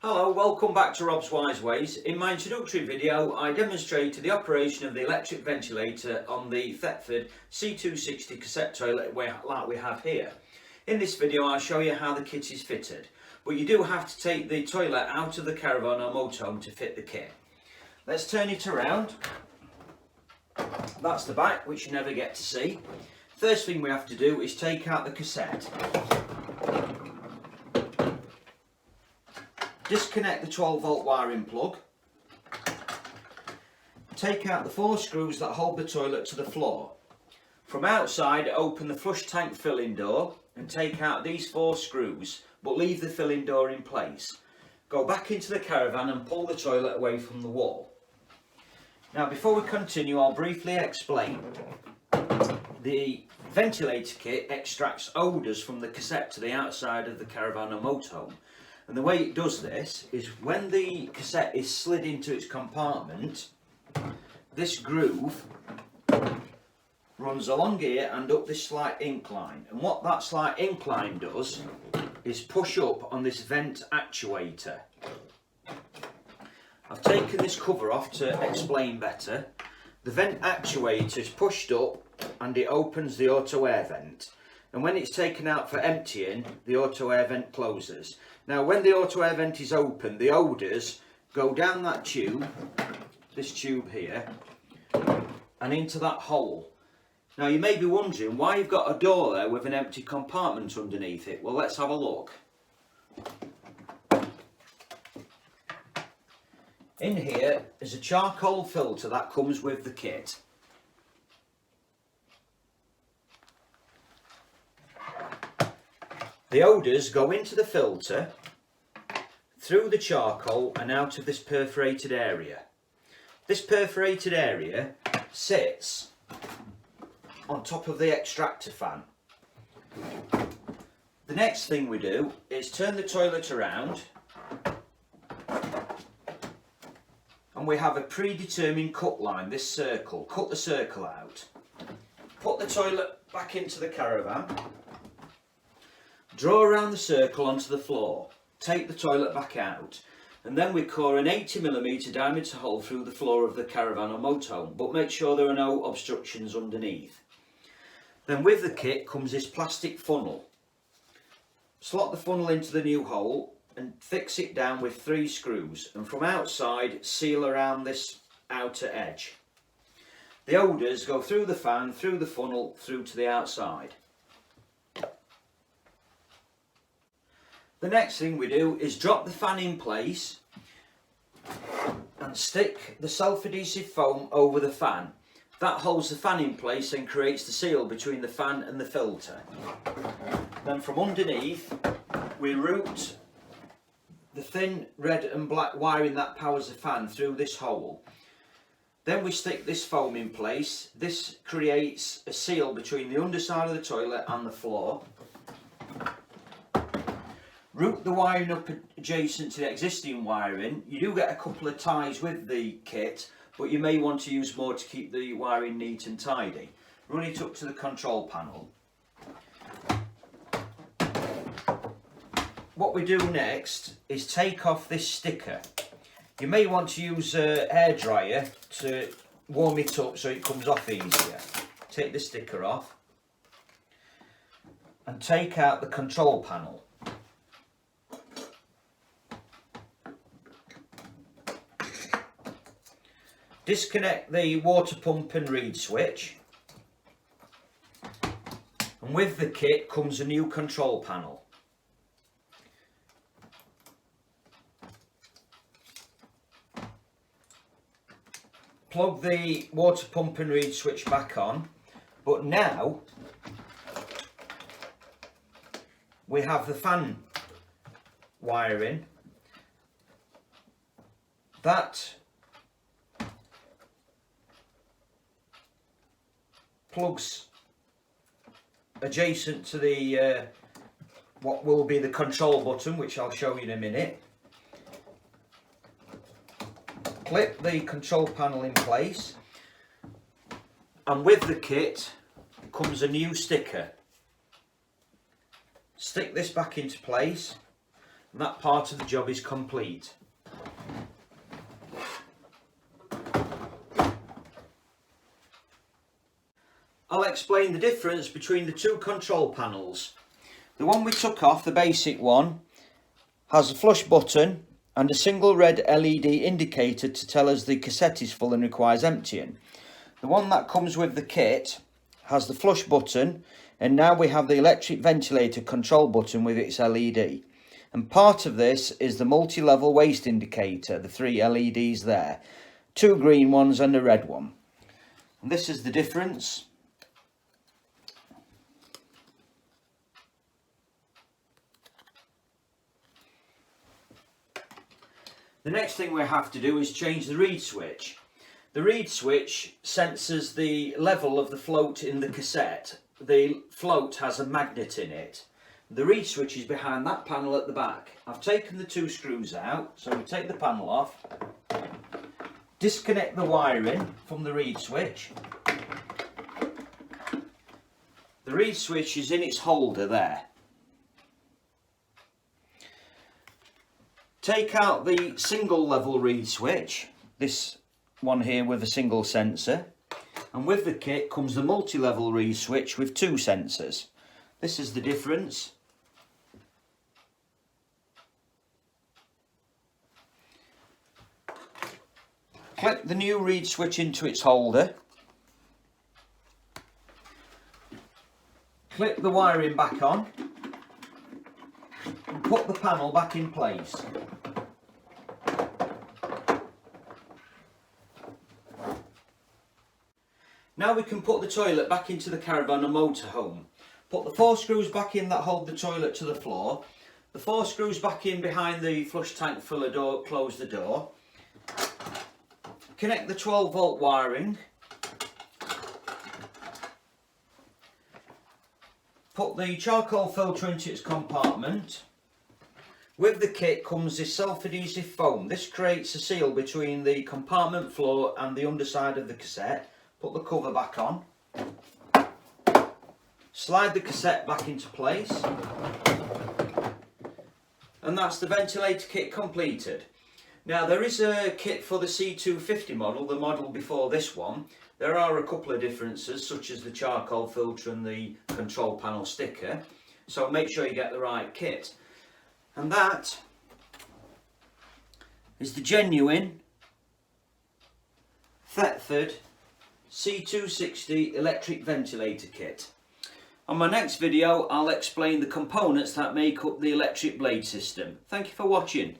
Hello, welcome back to Rob's Wise Ways. In my introductory video I demonstrated the operation of the electric ventilator on the Thetford C260 cassette toilet like we have here. In this video I'll show you how the kit is fitted, but you do have to take the toilet out of the caravan or motorhome to fit the kit. Let's turn it around. That's the back, which you never get to see. First thing we have to do is take out the cassette. Disconnect the 12 volt wiring plug. Take out the 4 screws that hold the toilet to the floor. From outside, open the flush tank filling door and take out these 4 screws, but leave the filling door in place. Go back into the caravan and pull the toilet away from the wall. Now before we continue, I'll briefly explain. The ventilator kit extracts odours from the cassette to the outside of the caravan or motorhome. And the way it does this is when the cassette is slid into its compartment, this groove runs along here and up this slight incline. And what that slight incline does is push up on this vent actuator. I've taken this cover off to explain better. The vent actuator is pushed up and it opens the auto air vent. And when it's taken out for emptying, the auto air vent closes. Now when the auto air vent is open, the odours go down that tube, this tube here, and into that hole. Now you may be wondering why you've got a door there with an empty compartment underneath it. Well, let's have a look. In here is a charcoal filter that comes with the kit. The odours go into the filter, through the charcoal and out of this perforated area. This perforated area sits on top of the extractor fan. The next thing we do is turn the toilet around and we have a predetermined cut line, this circle. Cut the circle out. Put the toilet back into the caravan. Draw around the circle onto the floor, take the toilet back out, and then we core an 80mm diameter hole through the floor of the caravan or motorhome, but make sure there are no obstructions underneath. Then with the kit comes this plastic funnel. Slot the funnel into the new hole and fix it down with 3 screws, and from outside seal around this outer edge. The odours go through the fan, through the funnel, through to the outside. The next thing we do is drop the fan in place and stick the self-adhesive foam over the fan. That holds the fan in place and creates the seal between the fan and the filter. Then from underneath we route the thin red and black wiring that powers the fan through this hole. Then we stick this foam in place. This creates a seal between the underside of the toilet and the floor. Route the wiring up adjacent to the existing wiring. You do get a couple of ties with the kit, but you may want to use more to keep the wiring neat and tidy. Run it up to the control panel. What we do next is take off this sticker. You may want to use a hairdryer to warm it up so it comes off easier. Take the sticker off and take out the control panel. Disconnect the water pump and reed switch, and with the kit comes a new control panel. Plug the water pump and reed switch back on, but now we have the fan wiring. That plugs adjacent to the what will be the control button, which I'll show you in a minute. Clip the control panel in place, and with the kit comes a new sticker. Stick this back into place And that part of the job is complete. I'll explain the difference between the two control panels. The one we took off, the basic one, has a flush button and a single red LED indicator to tell us the cassette is full and requires emptying. The one that comes with the kit has the flush button, and now we have the electric ventilator control button with its LED. And part of this is the multi-level waste indicator, the 3 LEDs there. 2 green ones and a red one. And this is the difference. The next thing we have to do is change the reed switch. The reed switch senses the level of the float in the cassette. The float has a magnet in it. The reed switch is behind that panel at the back. I've taken the 2 screws out, so we take the panel off, disconnect the wiring from the reed switch. The reed switch is in its holder there. Take out the single level reed switch, this one here with a single sensor, and with the kit comes the multi-level reed switch with 2 sensors. This is the difference. Clip the new reed switch into its holder. Clip the wiring back on and put the panel back in place. Now we can put the toilet back into the caravan or motorhome. Put the 4 screws back in that hold the toilet to the floor. The 4 screws back in behind the flush tank filler door, close the door. Connect the 12 volt wiring. Put the charcoal filter into its compartment. With the kit comes this self-adhesive foam. This creates a seal between the compartment floor and the underside of the cassette. Put the cover back on. Slide the cassette back into place. And that's the ventilator kit completed. Now there is a kit for the C250 model, the model before this one. There are a couple of differences, such as the charcoal filter and the control panel sticker. So make sure you get the right kit. And that is the genuine Thetford C260 electric ventilator kit. On my next video I'll explain the components that make up the electric blade system. Thank you for watching.